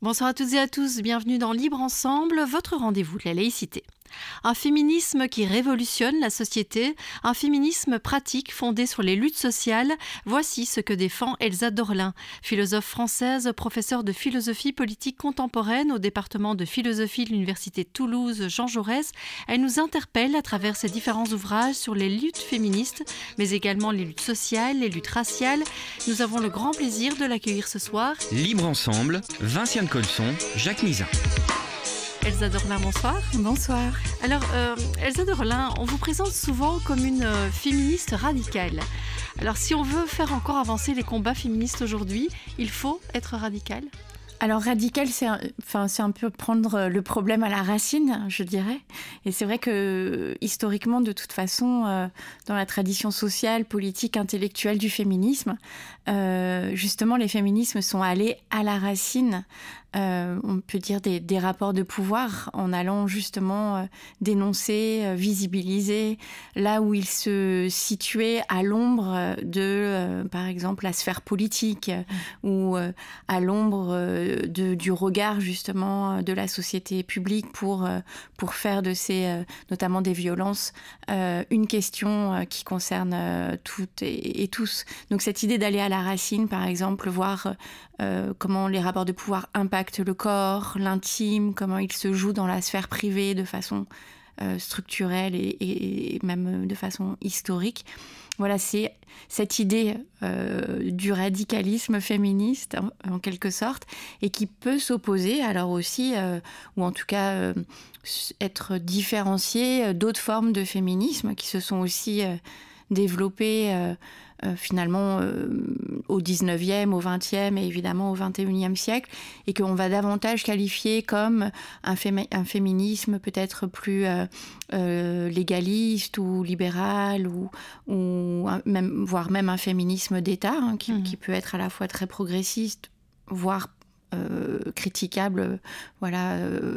Bonsoir à toutes et à tous, bienvenue dans Libre Ensemble, votre rendez-vous de la laïcité. Un féminisme qui révolutionne la société, un féminisme pratique fondé sur les luttes sociales, voici ce que défend Elsa Dorlin, philosophe française, professeure de philosophie politique contemporaine au département de philosophie de l'université de Toulouse Jean Jaurès. Elle nous interpelle à travers ses différents ouvrages sur les luttes féministes, mais également les luttes sociales, les luttes raciales. Nous avons le grand plaisir de l'accueillir ce soir. Libre Ensemble, Vinciane Colson, Jacques Nizan. Elsa Dorlin, bonsoir. Bonsoir. Alors, Elsa Dorlin, on vous présente souvent comme une féministe radicale. Alors, si on veut faire encore avancer les combats féministes aujourd'hui, il faut être radical. Alors radical, c'est un peu prendre le problème à la racine, je dirais. Et c'est vrai que historiquement, de toute façon, dans la tradition sociale, politique, intellectuelle du féminisme, justement, les féminismes sont allés à la racine. On peut dire des rapports de pouvoir en allant justement dénoncer, visibiliser là où ils se situaient à l'ombre de, par exemple, la sphère politique ou à l'ombre du regard justement de la société publique pour faire de ces, notamment des violences, une question qui concerne toutes et tous. Donc cette idée d'aller à la racine, par exemple, voir comment les rapports de pouvoir impactent le corps, l'intime, comment ils se jouent dans la sphère privée de façon structurelle et même de façon historique. Voilà, c'est cette idée du radicalisme féministe, en quelque sorte, et qui peut s'opposer, alors aussi, ou en tout cas être différencié d'autres formes de féminisme qui se sont aussi développées finalement au 19e, au 20e et évidemment au 21e siècle, et qu'on va davantage qualifier comme un féminisme peut-être plus légaliste ou libéral, ou même, voire même un féminisme d'État, hein, qui peut être à la fois très progressiste, voire critiquable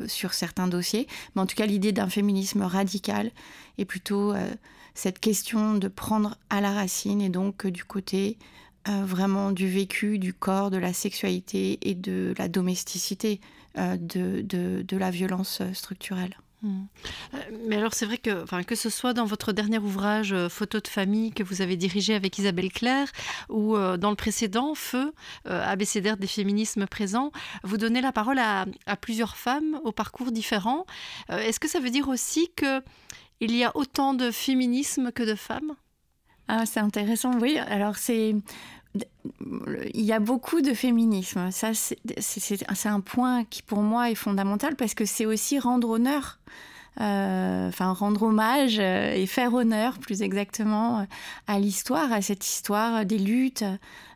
sur certains dossiers. Mais en tout cas, l'idée d'un féminisme radical est plutôt cette question de prendre à la racine, et donc du côté vraiment du vécu, du corps, de la sexualité et de la domesticité, de la violence structurelle. Mais alors c'est vrai que ce soit dans votre dernier ouvrage Photos de famille que vous avez dirigé avec Isabelle Claire, ou dans le précédent Feu, abécédaire des féminismes présents, vous donnez la parole à plusieurs femmes aux parcours différents. Est-ce que ça veut dire aussi qu'il y a autant de féminisme que de femmes ? Ah, c'est intéressant, oui. Alors il y a beaucoup de féminisme. Ça, c'est un point qui, pour moi, est fondamental, parce que c'est aussi rendre honneur, rendre hommage et faire honneur, plus exactement, à l'histoire, à cette histoire des luttes,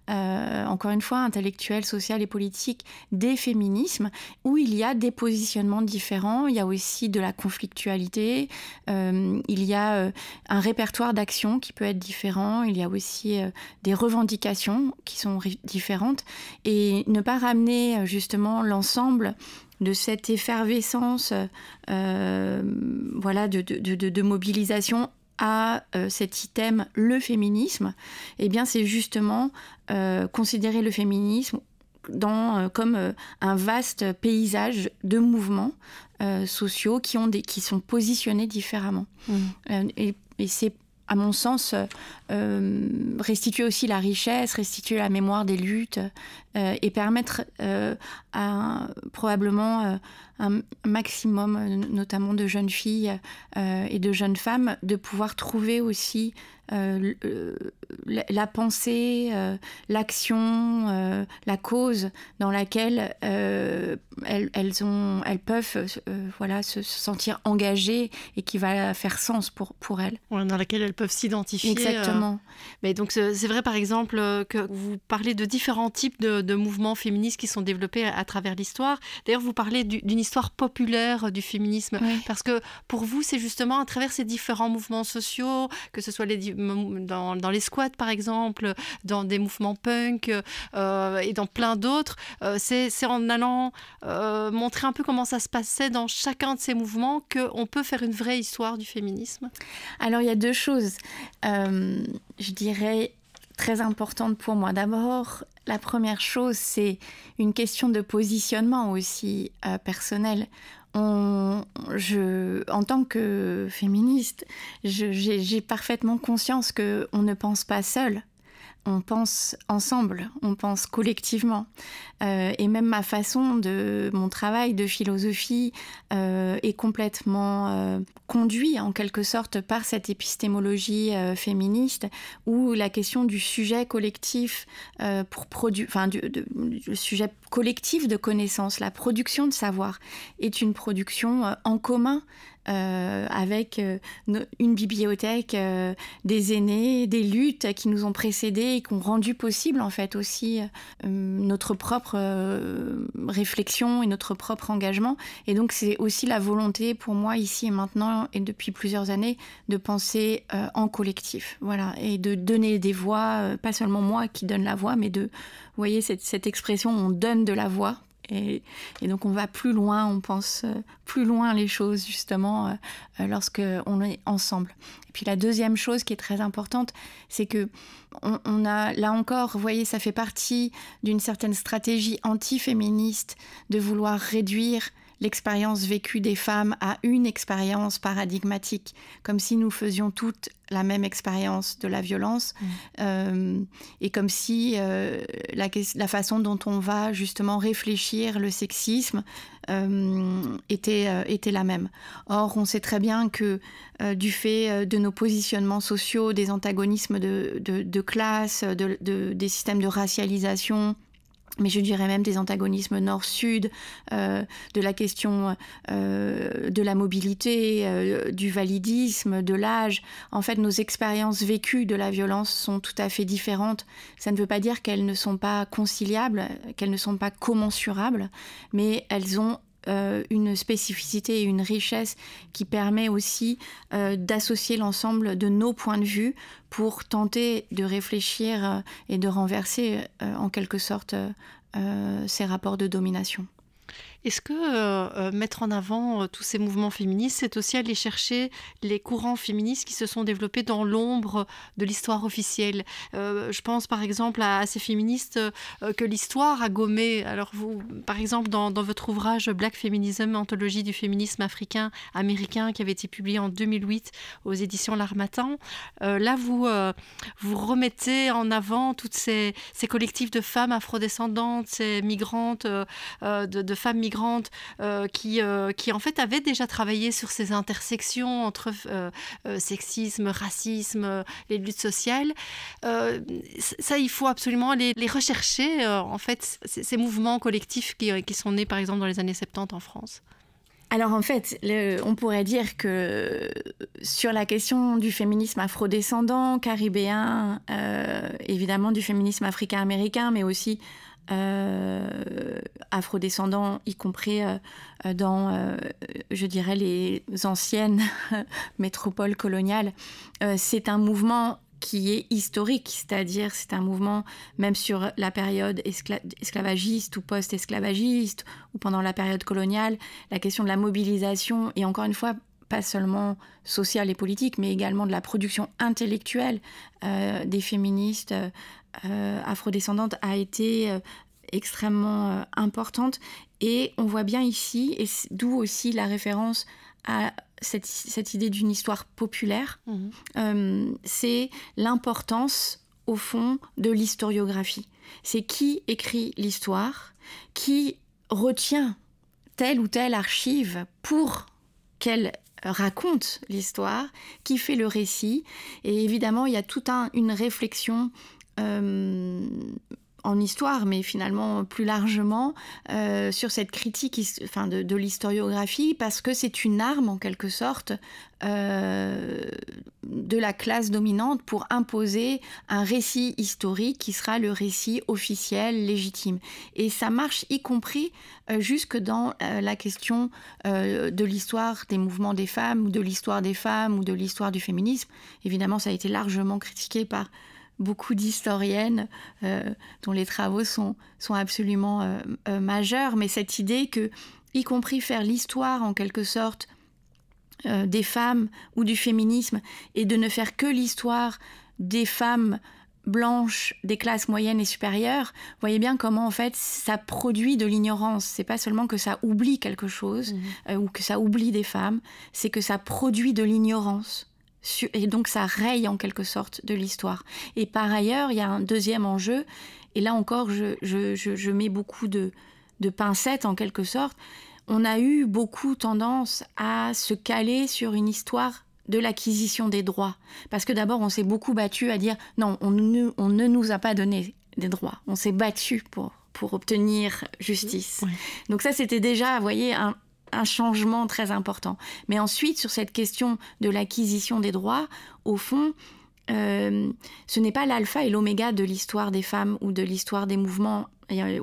encore une fois, intellectuelles, sociales et politiques, des féminismes, où il y a des positionnements différents. Il y a aussi de la conflictualité, il y a un répertoire d'actions qui peut être différent, il y a aussi des revendications qui sont différentes, et ne pas ramener justement l'ensemble de cette effervescence de mobilisation à cet item, le féminisme, eh bien c'est justement considérer le féminisme comme un vaste paysage de mouvements sociaux qui sont positionnés différemment. Et c'est, à mon sens, restituer aussi la richesse, restituer la mémoire des luttes, et permettre probablement un maximum, notamment de jeunes filles et de jeunes femmes, de pouvoir trouver aussi la pensée, l'action, la cause dans laquelle elles peuvent se sentir engagées, et qui va faire sens pour elles. Ouais, dans laquelle elles peuvent s'identifier. Exactement. Mais donc c'est vrai, par exemple, que vous parlez de différents types de mouvements féministes qui sont développés à travers l'histoire. D'ailleurs, vous parlez d'une histoire populaire du féminisme, oui. Parce que pour vous, c'est justement à travers ces différents mouvements sociaux, que ce soit dans les squats par exemple, dans des mouvements punk et dans plein d'autres, c'est en allant montrer un peu comment ça se passait dans chacun de ces mouvements qu'on peut faire une vraie histoire du féminisme. Alors il y a deux choses, je dirais, très importantes pour moi. D'abord, La première chose, c'est une question de positionnement aussi personnel. En tant que féministe, j'ai parfaitement conscience qu'on ne pense pas seul. On pense ensemble, on pense collectivement. Et même ma façon de mon travail de philosophie est complètement conduit en quelque sorte par cette épistémologie féministe où la question du sujet collectif du sujet collectif de connaissances, la production de savoir est une production en commun avec une bibliothèque, des aînés, des luttes qui nous ont précédés et qui ont rendu possible en fait aussi notre propre réflexion et notre propre engagement. Et donc c'est aussi la volonté pour moi ici et maintenant et depuis plusieurs années de penser en collectif, voilà, et de donner des voix, pas seulement moi qui donne la voix, mais vous voyez cette expression, on donne de la voix. Et donc on va plus loin, on pense plus loin les choses justement lorsqu'on est ensemble. Et puis la deuxième chose qui est très importante, c'est que on a là encore, vous voyez, ça fait partie d'une certaine stratégie anti-féministe de vouloir réduire l'expérience vécue des femmes à une expérience paradigmatique, comme si nous faisions toutes la même expérience de la violence, et comme si la façon dont on va justement réfléchir le sexisme était la même. Or, on sait très bien que du fait de nos positionnements sociaux, des antagonismes de classe, des systèmes de racialisation, mais je dirais même des antagonismes nord-sud, de la question de la mobilité, du validisme, de l'âge. En fait, nos expériences vécues de la violence sont tout à fait différentes. Ça ne veut pas dire qu'elles ne sont pas conciliables, qu'elles ne sont pas commensurables, mais elles ont une spécificité et une richesse qui permet aussi d'associer l'ensemble de nos points de vue pour tenter de réfléchir et de renverser en quelque sorte ces rapports de domination. Est-ce que mettre en avant tous ces mouvements féministes, c'est aussi aller chercher les courants féministes qui se sont développés dans l'ombre de l'histoire officielle ? Je pense par exemple à ces féministes que l'histoire a gommé. Alors vous, par exemple, dans votre ouvrage Black Feminism, anthologie du féminisme africain-américain, qui avait été publié en 2008 aux éditions L'Harmattan, là vous remettez en avant toutes ces collectifs de femmes afrodescendantes, ces migrantes, de femmes migrantes qui en fait avaient déjà travaillé sur ces intersections entre sexisme, racisme, les luttes sociales. Ça, il faut absolument les rechercher, en fait, ces mouvements collectifs qui sont nés, par exemple, dans les années 70 en France. Alors en fait, on pourrait dire que sur la question du féminisme afrodescendant, caribéen, évidemment du féminisme africain-américain, mais aussi afrodescendants, y compris dans, je dirais, les anciennes métropoles coloniales. C'est un mouvement qui est historique, c'est-à-dire c'est un mouvement même sur la période esclavagiste ou post-esclavagiste ou pendant la période coloniale, la question de la mobilisation et encore une fois pas seulement sociale et politique, mais également de la production intellectuelle des féministes afrodescendantes a été extrêmement importante. Et on voit bien ici, et d'où aussi la référence à cette idée d'une histoire populaire, c'est l'importance, au fond, de l'historiographie. C'est qui écrit l'histoire, qui retient telle ou telle archive pour qu'elle raconte l'histoire, qui fait le récit. Et évidemment, il y a toute une réflexion en histoire, mais finalement plus largement sur cette critique de l'historiographie, parce que c'est une arme en quelque sorte de la classe dominante pour imposer un récit historique qui sera le récit officiel, légitime. Et ça marche y compris jusque dans la question de l'histoire des mouvements des femmes, ou de l'histoire des femmes, ou de l'histoire du féminisme. Évidemment, ça a été largement critiqué par beaucoup d'historiennes dont les travaux sont absolument majeurs, mais cette idée que, y compris faire l'histoire en quelque sorte des femmes ou du féminisme, et de ne faire que l'histoire des femmes blanches des classes moyennes et supérieures, voyez bien comment en fait ça produit de l'ignorance. C'est pas seulement que ça oublie quelque chose ou que ça oublie des femmes, c'est que ça produit de l'ignorance. Et donc ça raye en quelque sorte de l'histoire. Et par ailleurs, il y a un deuxième enjeu, et là encore je mets beaucoup de pincettes en quelque sorte. On a eu beaucoup tendance à se caler sur une histoire de l'acquisition des droits. Parce que d'abord, on s'est beaucoup battu à dire non, on ne nous a pas donné des droits. On s'est battu pour obtenir justice. Oui. Donc ça, c'était déjà, vous voyez, un changement très important. Mais ensuite, sur cette question de l'acquisition des droits, au fond, ce n'est pas l'alpha et l'oméga de l'histoire des femmes ou de l'histoire des mouvements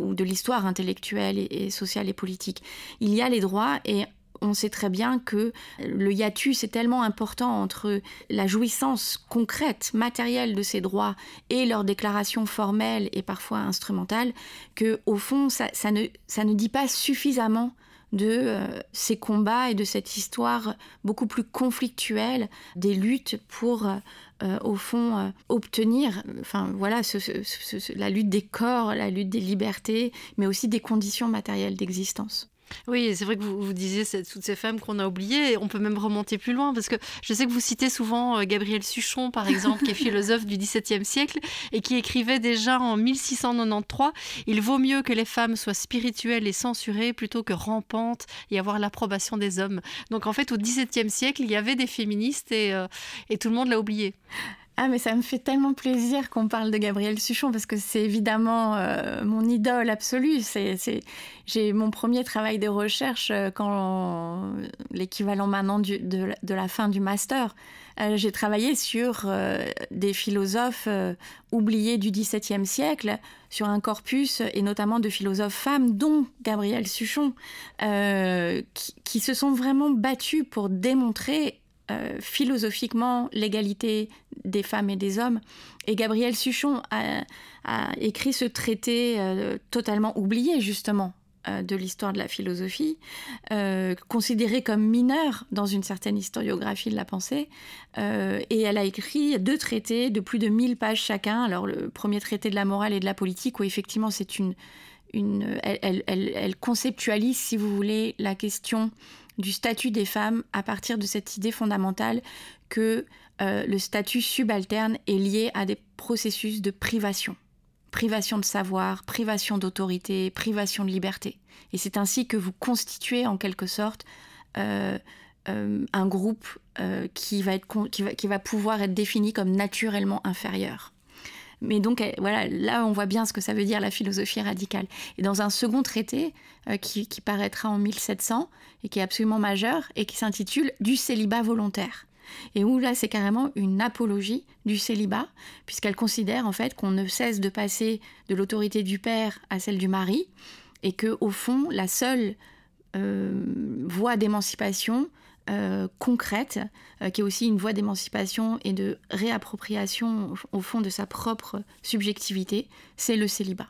ou de l'histoire intellectuelle et sociale et politique. Il y a les droits et on sait très bien que le hiatus est tellement important entre la jouissance concrète, matérielle de ces droits et leur déclaration formelle et parfois instrumentale, qu'au fond, ça ne dit pas suffisamment de ces combats et de cette histoire beaucoup plus conflictuelle des luttes pour, au fond, obtenir la lutte des corps, la lutte des libertés, mais aussi des conditions matérielles d'existence. Oui, c'est vrai que vous disiez toutes ces femmes qu'on a oubliées. On peut même remonter plus loin, parce que je sais que vous citez souvent Gabriel Suchon, par exemple, qui est philosophe du XVIIe siècle et qui écrivait déjà en 1693 « Il vaut mieux que les femmes soient spirituelles et censurées plutôt que rampantes et avoir l'approbation des hommes. » Donc en fait, au XVIIe siècle, il y avait des féministes et tout le monde l'a oublié. Ah, mais ça me fait tellement plaisir qu'on parle de Gabriel Suchon, parce que c'est évidemment mon idole absolue. J'ai mon premier travail de recherche quand l'équivalent maintenant de la fin du master. J'ai travaillé sur des philosophes oubliés du XVIIe siècle, sur un corpus, et notamment de philosophes femmes, dont Gabriel Suchon, qui se sont vraiment battus pour démontrer philosophiquement l'égalité des femmes et des hommes. Et Gabriel Suchon a écrit ce traité totalement oublié, justement, de l'histoire de la philosophie, considéré comme mineur dans une certaine historiographie de la pensée. Et elle a écrit 2 traités de plus de 1000 pages chacun. Alors, le premier traité de la morale et de la politique, où effectivement, c'est elle conceptualise, si vous voulez, la question du statut des femmes à partir de cette idée fondamentale que le statut subalterne est lié à des processus de privation. Privation de savoir, privation d'autorité, privation de liberté. Et c'est ainsi que vous constituez en quelque sorte un groupe qui va pouvoir être défini comme naturellement inférieur. Mais donc, voilà, là, on voit bien ce que ça veut dire la philosophie radicale. Et dans un second traité, qui paraîtra en 1700, et qui est absolument majeur, et qui s'intitule « Du célibat volontaire ». Et où là, c'est carrément une apologie du célibat, puisqu'elle considère en fait qu'on ne cesse de passer de l'autorité du père à celle du mari, et qu'au fond, la seule voie d'émancipation concrète, qui est aussi une voie d'émancipation et de réappropriation au fond de sa propre subjectivité, c'est le célibat.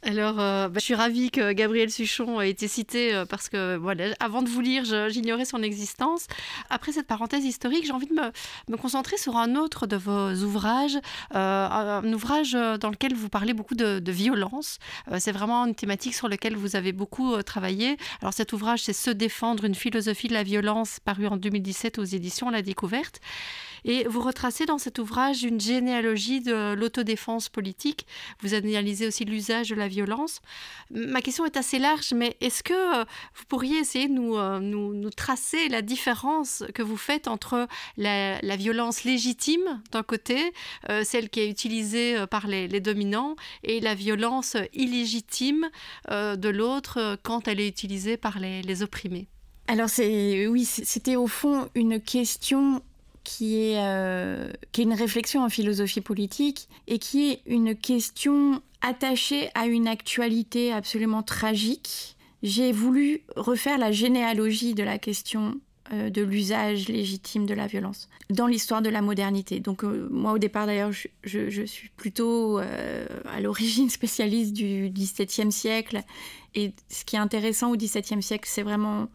Alors, je suis ravie que Gabriel Suchon ait été cité parce que, voilà, avant de vous lire, j'ignorais son existence. Après cette parenthèse historique, j'ai envie de me concentrer sur un autre de vos ouvrages, un ouvrage dans lequel vous parlez beaucoup de violence. C'est vraiment une thématique sur laquelle vous avez beaucoup travaillé. Alors, cet ouvrage, c'est « Se défendre, une philosophie de la violence », paru en 2017 aux éditions La Découverte. Et vous retracez dans cet ouvrage une généalogie de l'autodéfense politique. Vous analysez aussi l'usage de la violence. Ma question est assez large, mais est-ce que vous pourriez essayer de nous tracer la différence que vous faites entre la violence légitime d'un côté, celle qui est utilisée par les dominants, et la violence illégitime de l'autre quand elle est utilisée par les opprimés? Alors c'était au fond une question qui est une réflexion en philosophie politique et qui est une question attachée à une actualité absolument tragique. J'ai voulu refaire la généalogie de la question de l'usage légitime de la violence dans l'histoire de la modernité. Donc moi au départ d'ailleurs je suis plutôt à l'origine spécialiste du XVIIe siècle, et ce qui est intéressant au XVIIe siècle c'est vraiment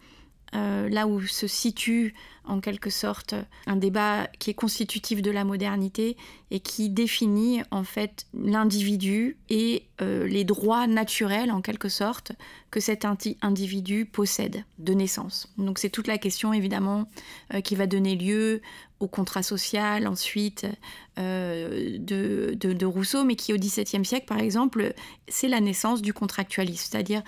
là où se situe en quelque sorte un débat qui est constitutif de la modernité et qui définit en fait l'individu et les droits naturels en quelque sorte que cet individu possède de naissance. Donc c'est toute la question évidemment qui va donner lieu au contrat social ensuite de Rousseau, mais qui au XVIIe siècle par exemple c'est la naissance du contractualisme, c'est-à-dire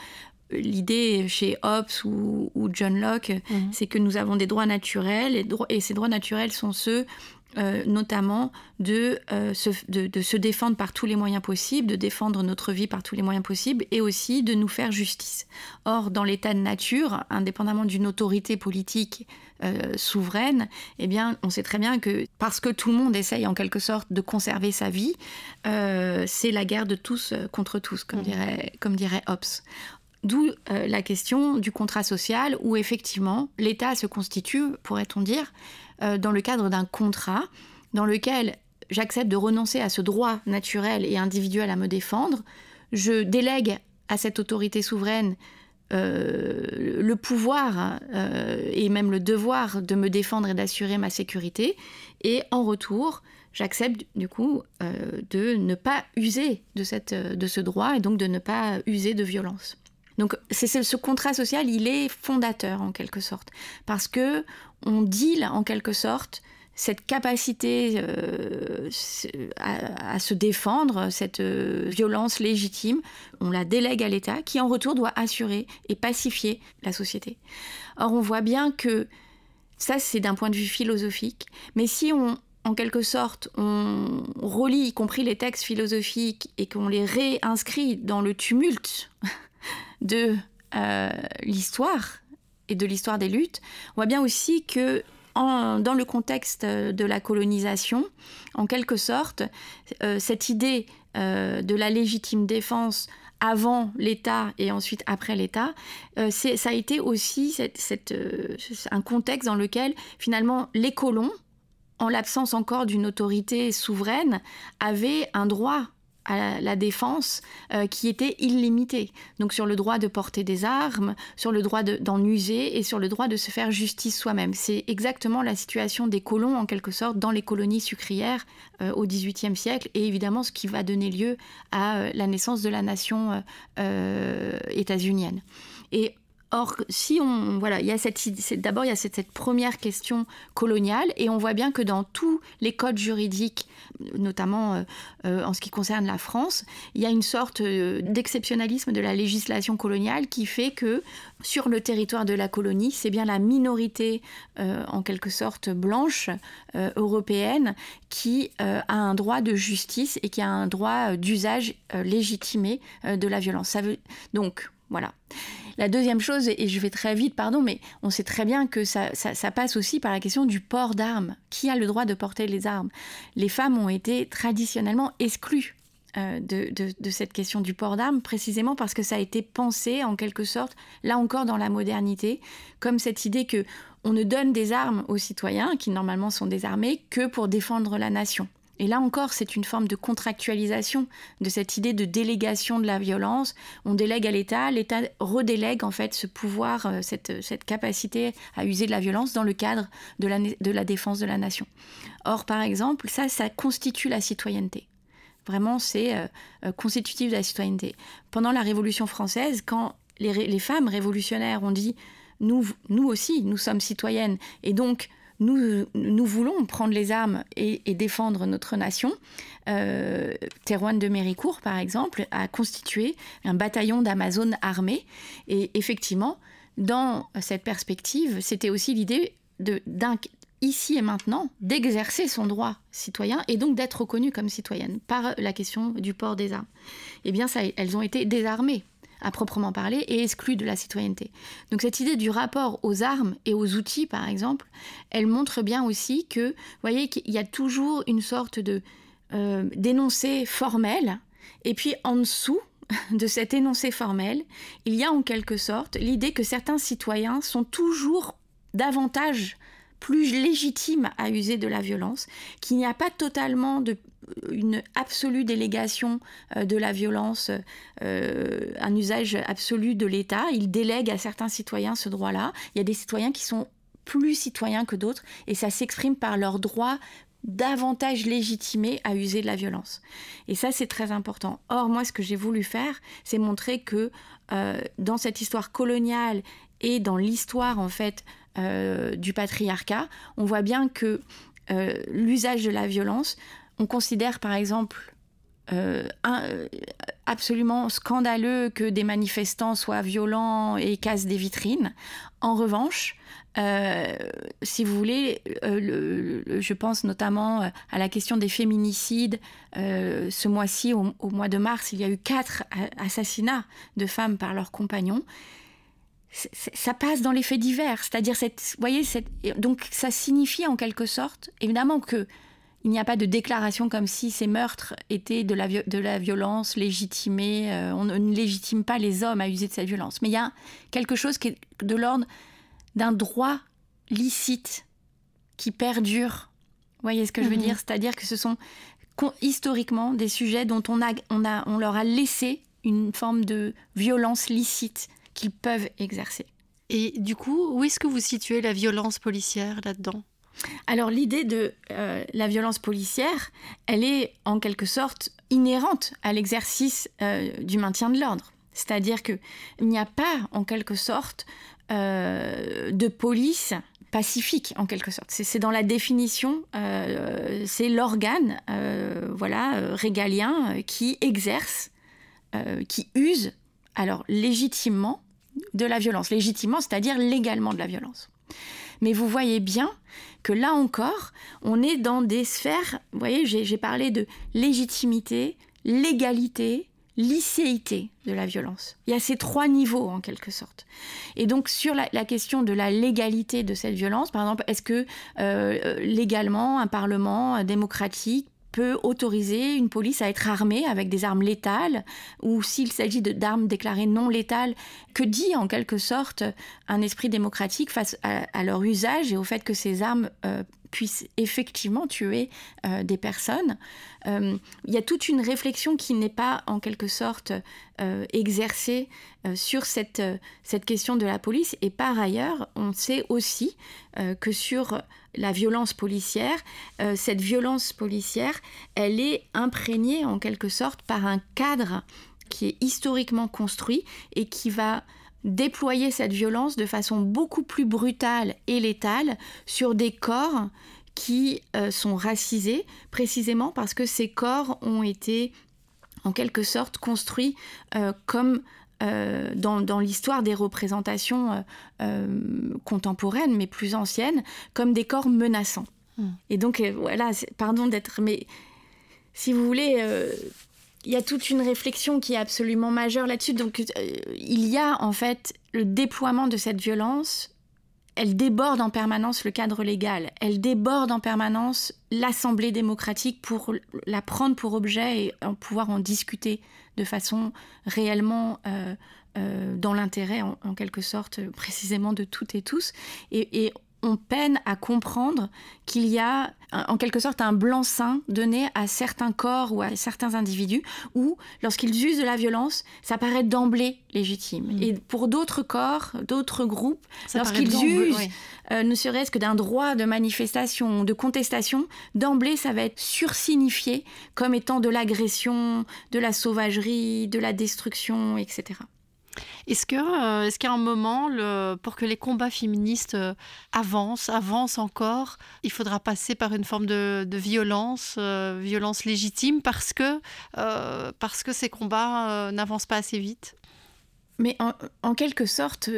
l'idée chez Hobbes ou John Locke, c'est que nous avons des droits naturels et ces droits naturels sont ceux notamment de se défendre par tous les moyens possibles, de défendre notre vie par tous les moyens possibles et aussi de nous faire justice. Or, dans l'état de nature, indépendamment d'une autorité politique souveraine, eh bien, on sait très bien que parce que tout le monde essaye en quelque sorte de conserver sa vie, c'est la guerre de tous contre tous, comme dirait Hobbes. D'où la question du contrat social où effectivement l'État se constitue, pourrait-on dire, dans le cadre d'un contrat dans lequel j'accepte de renoncer à ce droit naturel et individuel à me défendre, je délègue à cette autorité souveraine le pouvoir et même le devoir de me défendre et d'assurer ma sécurité, et en retour j'accepte du coup de ne pas user de ce droit et donc de ne pas user de violence. Donc ce contrat social, il est fondateur en quelque sorte, parce que on deal en quelque sorte cette capacité à se défendre, cette violence légitime, on la délègue à l'État qui en retour doit assurer et pacifier la société. Or on voit bien que ça c'est d'un point de vue philosophique, mais si en quelque sorte, on relit y compris les textes philosophiques et qu'on les réinscrit dans le tumulte de l'histoire et de l'histoire des luttes, on voit bien aussi que dans le contexte de la colonisation, en quelque sorte, cette idée de la légitime défense avant l'État et ensuite après l'État, ça a été aussi un contexte dans lequel finalement les colons, en l'absence encore d'une autorité souveraine, avaient un droit à la défense qui était illimité. Donc sur le droit de porter des armes, sur le droit d'en user et sur le droit de se faire justice soi-même. C'est exactement la situation des colons, en quelque sorte, dans les colonies sucrières au XVIIIe siècle, et évidemment ce qui va donner lieu à la naissance de la nation états-unienne. Et or, si il y a d'abord il y a cette première question coloniale, et on voit bien que dans tous les codes juridiques, notamment en ce qui concerne la France, il y a une sorte d'exceptionnalisme de la législation coloniale qui fait que sur le territoire de la colonie, c'est bien la minorité en quelque sorte blanche européenne qui a un droit de justice et qui a un droit d'usage légitimé de la violence. Donc voilà. La deuxième chose, et je vais très vite, pardon, mais on sait très bien que ça passe aussi par la question du port d'armes. Qui a le droit de porter les armes ? Les femmes ont été traditionnellement exclues de cette question du port d'armes, précisément parce que ça a été pensé, en quelque sorte, là encore dans la modernité, comme cette idée que on ne donne des armes aux citoyens, qui normalement sont désarmés, que pour défendre la nation. Et là encore, c'est une forme de contractualisation de cette idée de délégation de la violence. On délègue à l'État, l'État redélègue en fait ce pouvoir, cette capacité à user de la violence dans le cadre de la défense de la nation. Or, par exemple, ça constitue la citoyenneté. Vraiment, c'est constitutif de la citoyenneté. Pendant la Révolution française, quand les femmes révolutionnaires ont dit « nous aussi, nous sommes citoyennes » et donc nous voulons prendre les armes et défendre notre nation. Théroigne de Méricourt, par exemple, a constitué un bataillon d'Amazones armées. Et effectivement, dans cette perspective, c'était aussi l'idée ici et maintenant, d'exercer son droit citoyen et donc d'être reconnue comme citoyenne par la question du port des armes. Eh bien, elles ont été désarmées à proprement parler, et exclus de la citoyenneté. Donc cette idée du rapport aux armes et aux outils, par exemple, elle montre bien aussi que, vous voyez, qu'il y a toujours une sorte d'énoncé formel, et puis en dessous de cet énoncé formel, il y a en quelque sorte l'idée que certains citoyens sont toujours davantage plus légitimes à user de la violence, qu'il n'y a pas totalement une absolue délégation de la violence, un usage absolu de l'État. Il délègue à certains citoyens ce droit-là. Il y a des citoyens qui sont plus citoyens que d'autres, et ça s'exprime par leur droit davantage légitimé à user de la violence. Et ça, c'est très important. Or, moi, ce que j'ai voulu faire, c'est montrer que dans cette histoire coloniale et dans l'histoire, en fait, du patriarcat, on voit bien que l'usage de la violence, on considère, par exemple, absolument scandaleux que des manifestants soient violents et cassent des vitrines. En revanche, si vous voulez, je pense notamment à la question des féminicides. Ce mois-ci, au mois de mars, il y a eu 4 assassinats de femmes par leurs compagnons. Ça passe dans les faits divers. C'est-à-dire, donc ça signifie en quelque sorte, évidemment que il n'y a pas de déclaration comme si ces meurtres étaient de la violence légitimée. On ne légitime pas les hommes à user de cette violence. Mais il y a quelque chose qui est de l'ordre d'un droit licite qui perdure. Vous voyez ce que je veux dire ? C'est-à-dire que ce sont historiquement des sujets dont on leur a laissé une forme de violence licite qu'ils peuvent exercer. Et du coup, où est-ce que vous situez la violence policière là-dedans ? Alors l'idée de la violence policière, elle est en quelque sorte inhérente à l'exercice du maintien de l'ordre. C'est-à-dire qu'il n'y a pas en quelque sorte de police pacifique en quelque sorte. C'est dans la définition, c'est l'organe régalien qui exerce, qui use alors légitimement de la violence. Légitimement, c'est-à-dire légalement de la violence. Mais vous voyez bien que là encore, on est dans des sphères, vous voyez, j'ai parlé de légitimité, légalité, licéité de la violence. Il y a ces 3 niveaux en quelque sorte. Et donc sur la question de la légalité de cette violence, par exemple, est-ce que légalement un parlement démocratique peut autoriser une police à être armée avec des armes létales, ou s'il s'agit d'armes déclarées non létales, que dit en quelque sorte un esprit démocratique face à leur usage et au fait que ces armes puissent effectivement tuer des personnes. Il y a toute une réflexion qui n'est pas en quelque sorte exercée sur cette question de la police. Et par ailleurs, on sait aussi que sur la violence policière, cette violence policière, elle est imprégnée en quelque sorte par un cadre qui est historiquement construit et qui va déployer cette violence de façon beaucoup plus brutale et létale sur des corps qui sont racisés, précisément parce que ces corps ont été en quelque sorte construits comme dans l'histoire des représentations contemporaines, mais plus anciennes, comme des corps menaçants. Et donc, voilà, pardon d'être... Mais si vous voulez... il y a toute une réflexion qui est absolument majeure là-dessus. Donc, il y a en fait le déploiement de cette violence. Elle déborde en permanence le cadre légal. Elle déborde en permanence l'Assemblée démocratique pour la prendre pour objet et pouvoir en discuter de façon réellement dans l'intérêt, en quelque sorte, précisément de toutes et tous. Et on peine à comprendre qu'il y a en quelque sorte un blanc-seing donné à certains corps ou à certains individus où, lorsqu'ils usent de la violence, ça paraît d'emblée légitime. Et pour d'autres corps, d'autres groupes, lorsqu'ils usent ne serait-ce que d'un droit de manifestation, de contestation, d'emblée ça va être sursignifié comme étant de l'agression, de la sauvagerie, de la destruction, etc. Est-ce qu'il y a un moment, pour que les combats féministes avancent encore, il faudra passer par une forme de violence légitime parce que ces combats n'avancent pas assez vite ? Mais en quelque sorte,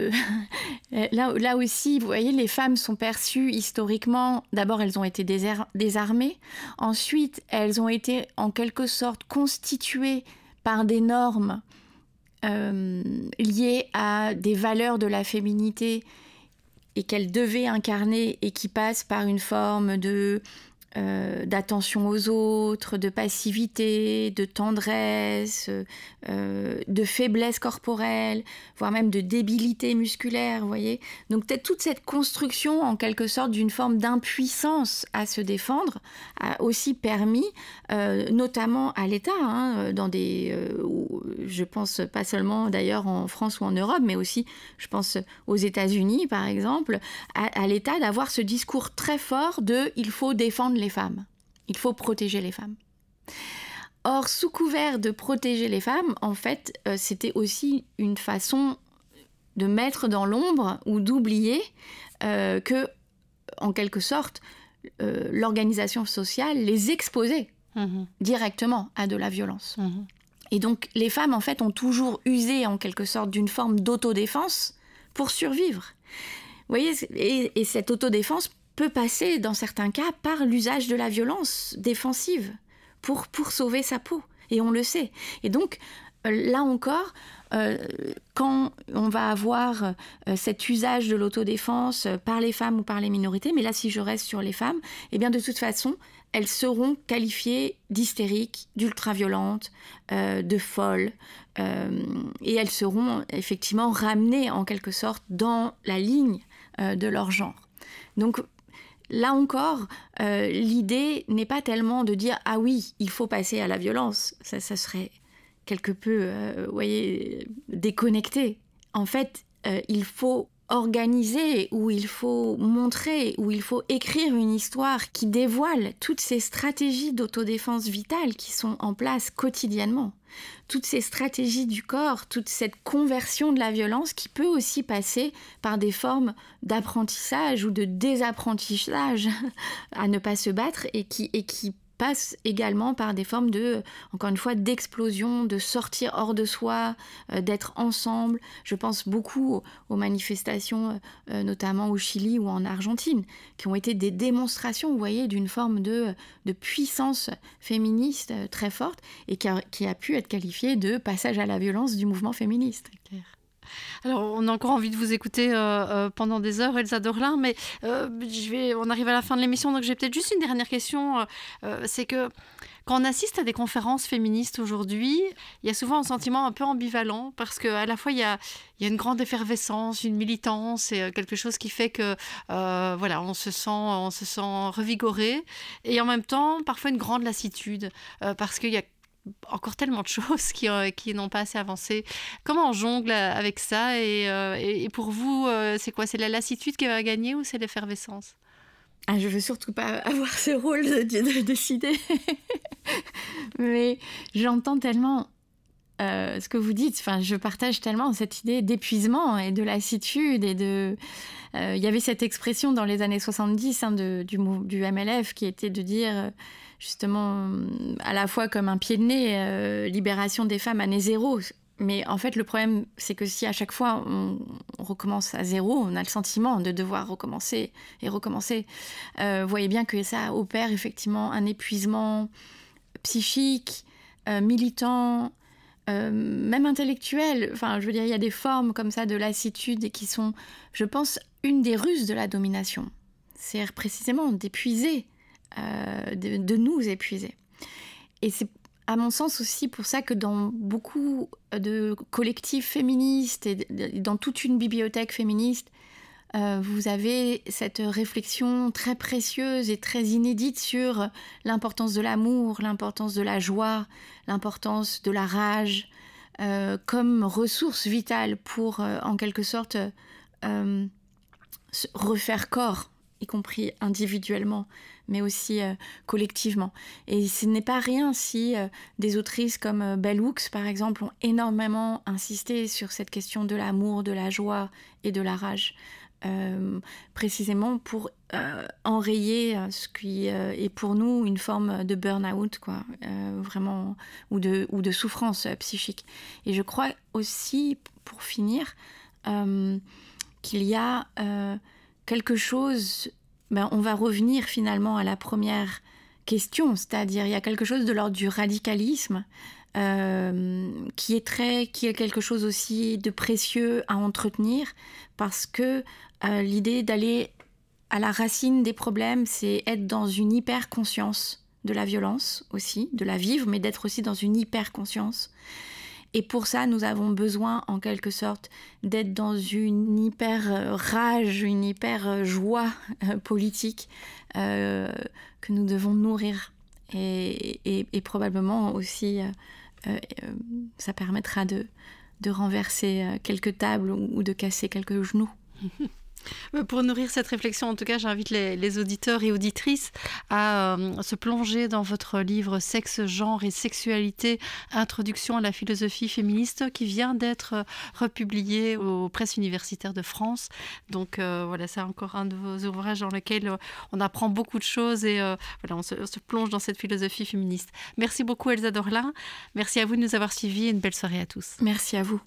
là aussi, vous voyez, les femmes sont perçues historiquement, d'abord elles ont été désarmées, ensuite elles ont été en quelque sorte constituées par des normes liées à des valeurs de la féminité et qu'elles devaient incarner et qui passent par une forme de d'attention aux autres, de passivité, de tendresse, de faiblesse corporelle, voire même de débilité musculaire, vous voyez. Donc peut-être toute cette construction, en quelque sorte, d'une forme d'impuissance à se défendre a aussi permis, notamment à l'État, dans des... je pense pas seulement d'ailleurs en France ou en Europe, mais aussi, je pense aux États-Unis, par exemple, à l'État d'avoir ce discours très fort de « il faut défendre les femmes, il faut protéger les femmes ». Or, sous couvert de protéger les femmes, en fait, c'était aussi une façon de mettre dans l'ombre ou d'oublier que, en quelque sorte, l'organisation sociale les exposait directement à de la violence. Et donc, les femmes, en fait, ont toujours usé, en quelque sorte, d'une forme d'autodéfense pour survivre. Vous voyez, et cette autodéfense peut passer, dans certains cas, par l'usage de la violence défensive pour sauver sa peau. Et on le sait. Et donc, là encore, quand on va avoir cet usage de l'autodéfense par les femmes ou par les minorités, mais là, si je reste sur les femmes, eh bien, de toute façon, elles seront qualifiées d'hystériques, d'ultra-violentes, de folles, et elles seront effectivement ramenées, en quelque sorte, dans la ligne de leur genre. Donc, là encore, l'idée n'est pas tellement de dire « Ah oui, il faut passer à la violence ». Ça serait quelque peu, vous voyez, déconnecté. En fait, il faut organiser, ou il faut montrer, ou il faut écrire une histoire qui dévoile toutes ces stratégies d'autodéfense vitale qui sont en place quotidiennement. Toutes ces stratégies du corps, toute cette conversion de la violence qui peut aussi passer par des formes d'apprentissage ou de désapprentissage à ne pas se battre et qui passe également par des formes de, encore une fois, d'explosion, de sortir hors de soi, d'être ensemble. Je pense beaucoup aux manifestations, notamment au Chili ou en Argentine, qui ont été des démonstrations, vous voyez, d'une forme de puissance féministe très forte et qui a pu être qualifiée de passage à la violence du mouvement féministe. Alors, on a encore envie de vous écouter pendant des heures, Elsa Dorlin, mais on arrive à la fin de l'émission, donc j'ai peut-être juste une dernière question. C'est que quand on assiste à des conférences féministes aujourd'hui, il y a souvent un sentiment un peu ambivalent, parce qu'à la fois, il y a une grande effervescence, une militance, et quelque chose qui fait que voilà, on se sent revigoré, et en même temps, parfois une grande lassitude, parce qu'il y a encore tellement de choses qui n'ont pas assez avancé. Comment on jongle avec ça et pour vous, c'est quoi? C'est la lassitude qui va gagner ou c'est l'effervescence? Je ne veux surtout pas avoir ce rôle de décider. Mais j'entends tellement ce que vous dites. Enfin, je partage tellement cette idée d'épuisement et de lassitude. Il y avait cette expression dans les années 70 du MLF qui était de dire... justement, à la fois comme un pied de nez, libération des femmes à nez zéro. Mais en fait, le problème, c'est que si à chaque fois on recommence à zéro, on a le sentiment de devoir recommencer et recommencer. Vous voyez bien que ça opère effectivement un épuisement psychique, militant, même intellectuel. Enfin, je veux dire, il y a des formes comme ça de lassitude qui sont, je pense, une des ruses de la domination. C'est précisément d'épuiser. De nous épuiser. Et c'est à mon sens aussi pour ça que dans beaucoup de collectifs féministes et dans toute une bibliothèque féministe, vous avez cette réflexion très précieuse et très inédite sur l'importance de l'amour, l'importance de la joie, l'importance de la rage, comme ressource vitale pour, en quelque sorte, refaire corps, y compris individuellement, mais aussi collectivement. Et ce n'est pas rien si des autrices comme Bell Hooks, par exemple, ont énormément insisté sur cette question de l'amour, de la joie et de la rage, précisément pour enrayer ce qui est pour nous une forme de burn-out, quoi, vraiment, ou de souffrance psychique. Et je crois aussi, pour finir, qu'il y a quelque chose... on va revenir finalement à la première question, c'est-à-dire il y a quelque chose de l'ordre du radicalisme qui est quelque chose aussi de précieux à entretenir, parce que l'idée d'aller à la racine des problèmes, c'est être dans une hyper-conscience de la violence aussi, de la vivre, mais d'être aussi dans une hyper-conscience. Et pour ça, nous avons besoin, en quelque sorte, d'être dans une hyper-rage, une hyper-joie politique que nous devons nourrir. Et probablement aussi, ça permettra de renverser quelques tables ou de casser quelques genoux. Pour nourrir cette réflexion, en tout cas, j'invite les auditeurs et auditrices à se plonger dans votre livre « Sexe, genre et sexualité, introduction à la philosophie féministe » qui vient d'être republié aux presses universitaires de France. Donc voilà, c'est encore un de vos ouvrages dans lequel on apprend beaucoup de choses et voilà, on se plonge dans cette philosophie féministe. Merci beaucoup Elsa Dorlin. Merci à vous de nous avoir suivis et une belle soirée à tous. Merci à vous.